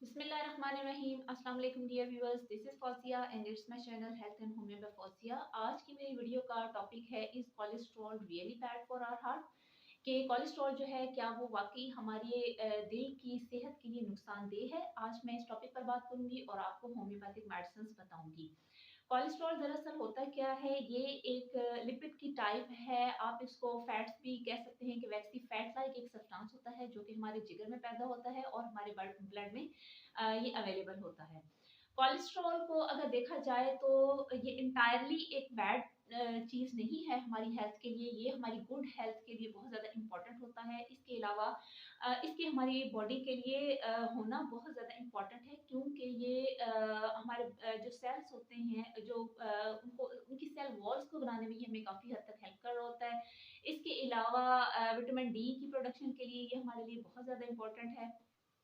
बिस्मिल्लाहिर्रहमानिर्रहीम। अस्सलाम वालेकुम dear viewers, this is Fauzia and it's my channel health and homeo by Fauzia. आज की मेरी वीडियो का टॉपिक है is cholesterol really bad for our heart. कि कोलेस्ट्रॉल जो है क्या वो वाकई हमारे दिल की सेहत के लिए नुकसानदेह है। आज मैं इस टॉपिक पर बात करूंगी और आपको होम्योपैथिक मेडिसिन बताऊंगी। कोलेस्ट्रॉल दरअसल होता क्या है, ये एक लिपिड की टाइप है। आप इसको फैट्स भी कह सकते हैं कि वैक्सी फैट लाइक एक सब्सटेंस होता है जो कि हमारे जिगर में पैदा होता है और हमारे ब्लड में ये अवेलेबल होता है। कोलेस्ट्रॉल को अगर देखा जाए तो ये इंटायरली एक बैड चीज़ नहीं है हमारी हेल्थ के लिए। ये हमारी गुड हेल्थ के लिए बहुत ज़्यादा इम्पोर्टेंट होता है। इसके अलावा इसके हमारी बॉडी के लिए होना बहुत ज़्यादा इम्पोर्टेंट है, क्योंकि ये हमारे जो सेल्स होते हैं जो उनको उनकी सेल वॉल्स को बनाने में ये हमें काफ़ी हद तक हेल्प कर रहा होता है। इसके अलावा विटामिन डी की प्रोडक्शन के लिए ये हमारे लिए बहुत ज़्यादा इम्पोर्टेंट है।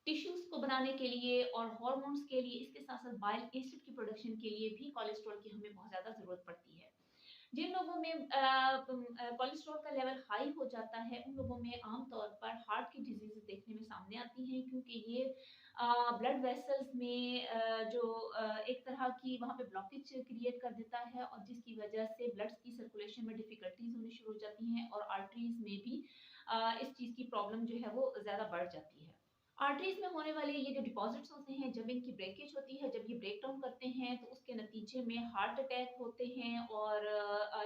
टिश्यूज को बनाने के लिए और हार्मोन्स के लिए, इसके साथ साथ बाइल एसिड की प्रोडक्शन के लिए भी कोलेस्ट्रॉल की हमें बहुत ज़्यादा ज़रूरत पड़ती है। जिन लोगों में कोलेस्ट्रॉल का लेवल हाई हो जाता है उन लोगों में आमतौर पर हार्ट की डिजीज़ देखने में सामने आती हैं, क्योंकि ये ब्लड वेसल्स में एक तरह की वहाँ पे ब्लॉकेज क्रिएट कर देता है और जिसकी वजह से ब्लड की सर्कुलेशन में डिफ़िकल्टीज़ होनी शुरू हो जाती हैं और आर्टरीज़ में भी इस चीज़ की प्रॉब्लम जो है वो ज़्यादा बढ़ जाती है। आर्टरीज में होने वाले ये जो डिपॉजिट्स होते हैं, जब इनकी ब्रेकेज होती है, जब ये ब्रेक डाउन करते हैं तो उसके नतीजे में हार्ट अटैक होते हैं और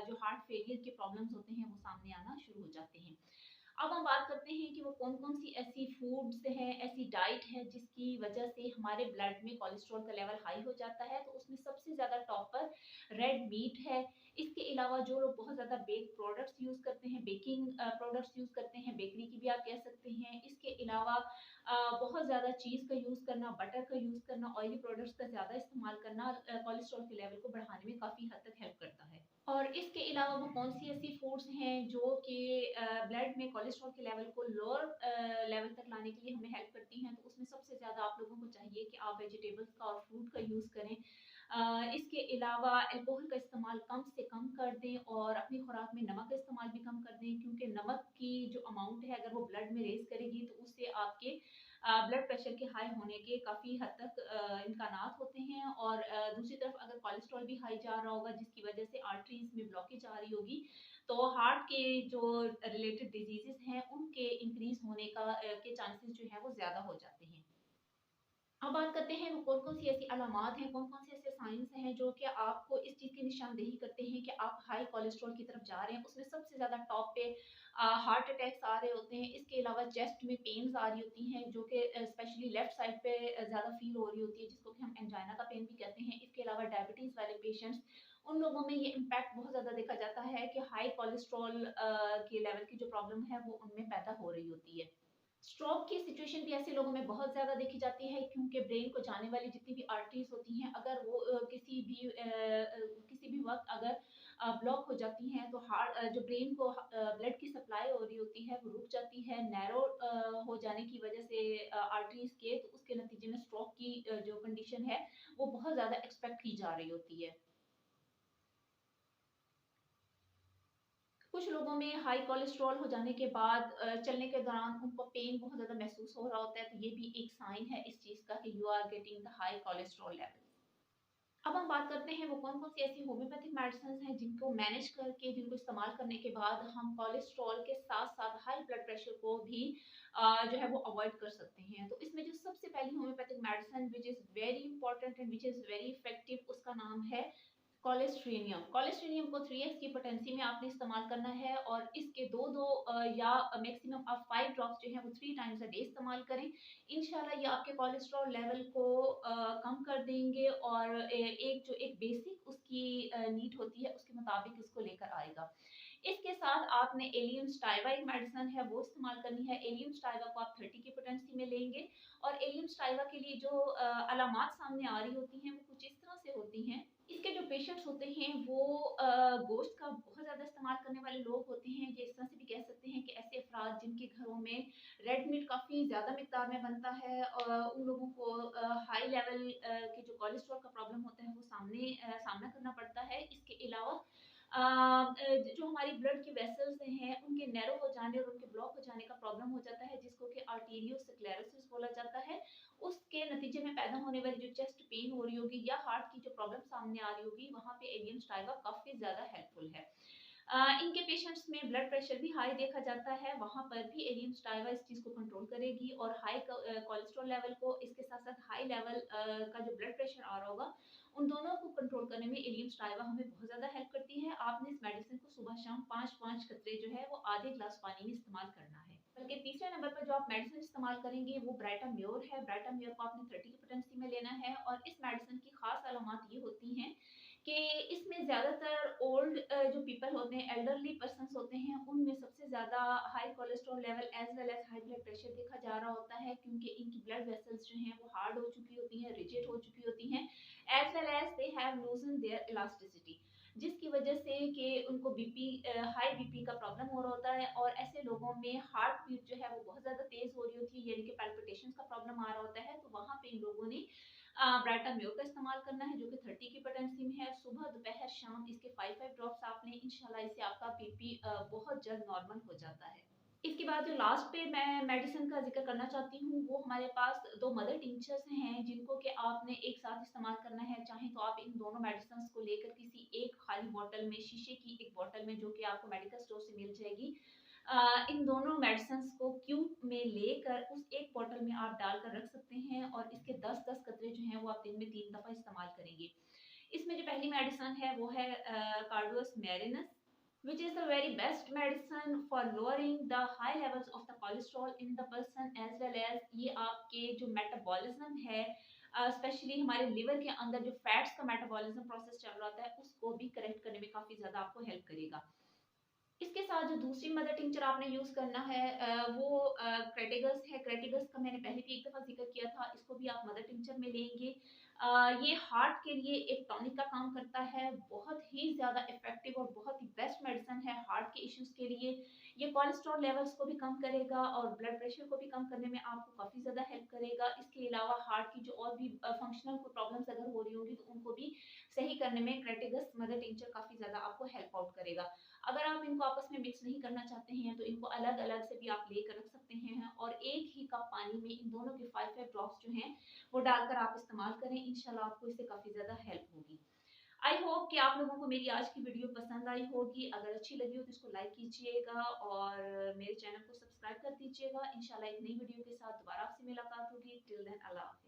जो हार्ट फेलियर के प्रॉब्लम्स होते हैं वो सामने आना शुरू हो जाते हैं। अब हम बात करते हैं कि वो कौन-कौन सी ऐसी फूड्स हैं, ऐसी डाइट है जिसकी वजह से हमारे ब्लड में कोलेस्ट्रॉल का लेवल हाई हो जाता है। तो उसमें सबसे ज़्यादा टॉप पर रेड मीट है। इसके अलावा जो लोग बहुत ज़्यादा बेक प्रोडक्ट्स यूज़ करते हैं, बेकिंग प्रोडक्ट्स यूज़ करते हैं, बेकरी की भी आप कह सकते हैं। इसके अलावा बहुत ज़्यादा चीज़ का यूज़ करना, बटर का यूज़ करना, ऑयली प्रोडक्ट्स का ज़्यादा इस्तेमाल करना कोलेस्ट्रॉल के लेवल को बढ़ाने में काफ़ी हद तक हेल्प करता है। और इसके अलावा वो कौन-सी ऐसी फूड्स हैं जो कि ब्लड में कोलेस्ट्रॉल के लेवल को लोअर लेवल तक लाने के लिए हमें हेल्प करती हैं, तो उसमें सबसे ज़्यादा आप लोगों को चाहिए कि आप वेजिटेबल्स का और फ्रूट का यूज़ करें। इसके अलावा अल्कोहल का इस्तेमाल कम से कम कर दें और अपनी खुराक में नमक का इस्तेमाल भी कम कर दें, क्योंकि नमक की जो अमाउंट है अगर वो ब्लड में रेज़ करेगी तो उससे आपके ब्लड प्रेशर के हाई होने के काफ़ी हद तक इम्कानात होते हैं। और दूसरी तरफ अगर कोलेस्ट्रॉल भी हाई जा रहा होगा जिसकी वजह से आर्टरीज़ में ब्लॉकेज आ रही होगी, तो हार्ट के जो रिलेटेड डिजीज़ेज़ हैं उनके इंक्रीज़ होने के चांसेस जो हैं वो ज़्यादा हो जाते हैं। अब बात करते हैं वो कौन-कौन सी ऐसी अलामात हैं, कौन-कौन से ऐसे साइन्स हैं जो कि आपको इस चीज़ की निशानदेही करते हैं कि आप हाई कोलेस्ट्रॉल की तरफ जा रहे हैं। उसमें सबसे ज़्यादा टॉप पे हार्ट अटैक्स आ रहे होते हैं। इसके अलावा चेस्ट में पेन्स आ रही होती हैं जो कि स्पेशली लेफ्ट साइड पे ज़्यादा फ़ील हो रही होती है, जिसको कि हम एंजाइना का पेन भी कहते हैं। इसके अलावा डायबिटीज़ वाले पेशेंट्स, उन लोगों में ये इम्पैक्ट बहुत ज़्यादा देखा जाता है कि हाई कोलेस्ट्रॉल के लेवल की जो प्रॉब्लम है वो उनमें पैदा हो रही होती है। स्ट्रोक की सिचुएशन भी ऐसे लोगों में बहुत ज़्यादा देखी जाती है, क्योंकि ब्रेन को जाने वाली जितनी भी आर्टरीज़ होती हैं अगर वो किसी भी वक़्त अगर ब्लॉक हो जाती हैं तो जो ब्रेन को ब्लड की सप्लाई हो रही होती है वो रुक जाती है। नैरो हो जाने की वज़ह से आर्टरीज़ के, तो उसके नतीजे में स्ट्रोक की जो कंडीशन है वो बहुत ज़्यादा एक्सपेक्ट की जा रही होती है। कुछ लोगों में हाई कोलेस्ट्रॉल हो जाने के बाद चलने के दौरान उनको पेन बहुत ज़्यादा महसूस हो रहा होता है, तो ये भी एक साइन है इस चीज़ का कि you are getting the high cholesterol level. अब हम बात करते हैं वो कौन-कौन सी ऐसी होम्योपैथिक मेडिसिन्स हैं जिनको मैनेज करके, जिनको इस्तेमाल करने के बाद हम कोलेस्ट्रॉल के साथ-साथ हाई ब्लड प्रेशर को भी जो है वो अवॉइड कर सकते हैं। तो इसमें जो सबसे पहली homeopathic medicine which is very important and which is very effective, उसका नाम है कोलेस्ट्रेनियम। कोलेस्ट्रेनियम को 3x की पोटेंसी में आपने इस्तेमाल करना है और इसके 2-2 या मैक्सिमम आप 5 ड्रॉप्स जो हैं वो 3 टाइम्स अ डे इस्तेमाल करें। इंशाल्लाह ये आपके कोलेस्ट्रॉल लेवल को कम कर देंगे और एक बेसिक उसकी नीड होती है उसके मुताबिक इसको लेकर आएगा। इसके साथ आपने एलियम स्टाइवा एक मेडिसिन है वो इस्तेमाल करनी है। एलियम स्टाइवा को आप 30 की पोटेंसी में लेंगे और एलियम स्टाइवा के लिए जो अलामात सामने आ रही होती हैं वो कुछ इस तरह से होती हैं। इसके जो पेशेंट्स होते हैं वो गोश्त का बहुत ज़्यादा इस्तेमाल करने वाले लोग होते हैं। ये इस तरह से भी कह सकते हैं कि ऐसे अफराद जिनके घरों में रेड मीट काफ़ी ज़्यादा मिकदार में बनता है, उन लोगों को हाई लेवल के जो कोलेस्ट्रॉल का प्रॉब्लम होता है वो सामना करना पड़ता है। इसके अलावा जो हमारी ब्लड की वेसल्स हैं उनके नैरो हो जाने और उनके ब्लॉक हो जाने का प्रॉब्लम हो जाता है, जिसको कि आर्टेरियोस्क्लेरोसिस बोला जाता है। उसके नतीजे में पैदा होने वाली जो चेस्ट पेन हो रही होगी या हार्ट की जो प्रॉब्लम सामने आ रही होगी, वहाँ पे एलियम स्टाइवा काफ़ी ज़्यादा हेल्पफुल है। इनके पेशेंट्स में ब्लड प्रेशर भी हाई देखा जाता है, वहाँ पर भी एलियम स्टाइवा इस चीज़ को कंट्रोल करेगी और हाई कोलेस्ट्रॉल लेवल को, इसके साथ-साथ हाई लेवल का जो ब्लड प्रेशर आ रहा होगा, उन दोनों को कंट्रोल करने में एलियम स्टाइवा हमें बहुत ज़्यादा हेल्प करती है। आपने इस मेडिसिन को सुबह-शाम 5-5 कतरे जो है वो आधे ग्लास पानी में इस्तेमाल करना है। बल्कि तीसरे नंबर पर जो आप मेडिसिन इस्तेमाल करेंगे वो ब्राइटाम्योर है। ब्राइटाम्योर को आपने 30 की पोटेंसी में लेना है और इस मेडिसिन की खास अलामत ये होती हैं कि इसमें ज़्यादातर ओल्ड जो पीपल होते हैं, एल्डरली पर्सन्स होते हैं, उनमें सबसे ज़्यादा high cholesterol level as well as high blood pressure देखा जा रहा होता है, क्योंकि इनकी ब्लड वेसल्स जो हैं वो हार्ड हो चुकी होती हैं, रिजिड हो चुकी होती हैं, as well as they have loosen their elasticity, जिसकी वजह से कि उनको बीपी हाई बीपी का प्रॉब्लम हो रहा होता है और ऐसे लोगों में हार्ट बीट जो है वो बहुत ज़्यादा तेज़ हो रही होती है, यानी कि पैल्पिटेशंस का प्रॉब्लम आ रहा होता है, तो वहाँ पे इन लोगों ने ब्राइटाम्योर का इस्तेमाल करना है, जो कि 30 की पोटेंसी में है। सुबह, दोपहर, शाम इसके 5-5 ड्रॉप्स आप लें, इंशाल्लाह इससे आपका बीपी बहुत जल्द नॉर्मल हो जाता है। इसके बाद जो लास्ट पे मैं मेडिसिन का ज़िक्र करना चाहती हूँ, वो हमारे पास 2 मदर टिंचर्स हैं, जिनको कि आपने एक साथ इस्तेमाल करना है। चाहे तो आप इन दोनों मेडिसिन्स को लेकर किसी एक खाली बॉटल में, शीशे की एक बॉटल में, जो कि आपको मेडिकल स्टोर से मिल जाएगी, इन दोनों मेडिसिन्स को क्यूब में लेकर उस एक बॉटल में आप डालकर रख सकते हैं और इसके 10-10 कतरे जो हैं वो आप दिन में 3 दफ़ा इस्तेमाल करेंगे। इसमें जो पहली मेडिसिन है वो है कार्डोस मैरिनस, which is the very best medicine for lowering the high levels of the cholesterol in the person, as well as ये आपके जो मेटाबॉलिज्म है, स्पेशली हमारे लिवर के अंदर जो फैट्स का मेटाबॉलिज्म प्रोसेस चल रहा होता है, उसको भी करेक्ट करने में काफ़ी ज़्यादा आपको हेल्प करेगा। इसके साथ जो दूसरी मदर टिंचर आपने यूज़ करना है वो क्रेटिगस है। क्रेटिगस का मैंने पहले भी एक दफ़ा ज़िक्र किया था, इसको भी आप मदर टिंचर में लेंगे। ये हार्ट के लिए एक टॉनिक का काम करता है, बहुत ही ज़्यादा इफ़ेक्टिव और बहुत ही बेस्ट मेडिसिन है हार्ट के इश्यूज़ के लिए। ये कोलेस्ट्रॉल लेवल्स को भी कम करेगा और ब्लड प्रेशर को भी कम करने में आपको काफ़ी ज़्यादा हेल्प करेगा। इसके अलावा हार्ट की जो और भी फंक्शनल कोई प्रॉब्लम्स अगर हो रही होंगी, तो उनको भी सही करने में क्रेटिगस मदर टिंचर काफ़ी ज़्यादा आपको हेल्प आउट करेगा। अगर आप इनको आपस में मिक्स नहीं करना चाहते हैं, तो इनको अलग-अलग से भी आप लेकर रख सकते हैं और एक ही कप पानी में इन दोनों के 5-5 ड्रॉप्स जो हैं, वो डालकर आप इस्तेमाल करें। इंशाल्लाह आपको इससे काफ़ी ज़्यादा हेल्प होगी। आई होप कि आप लोगों को मेरी आज की वीडियो पसंद आई होगी। अगर अच्छी लगी हो तो इसको लाइक कीजिएगा और मेरे चैनल को सब्सक्राइब कर दीजिएगा। इंशाल्लाह एक नई वीडियो के साथ दोबारा आपसे मुलाकात होगी। टिल देन अल्लाह हाफ़िज़।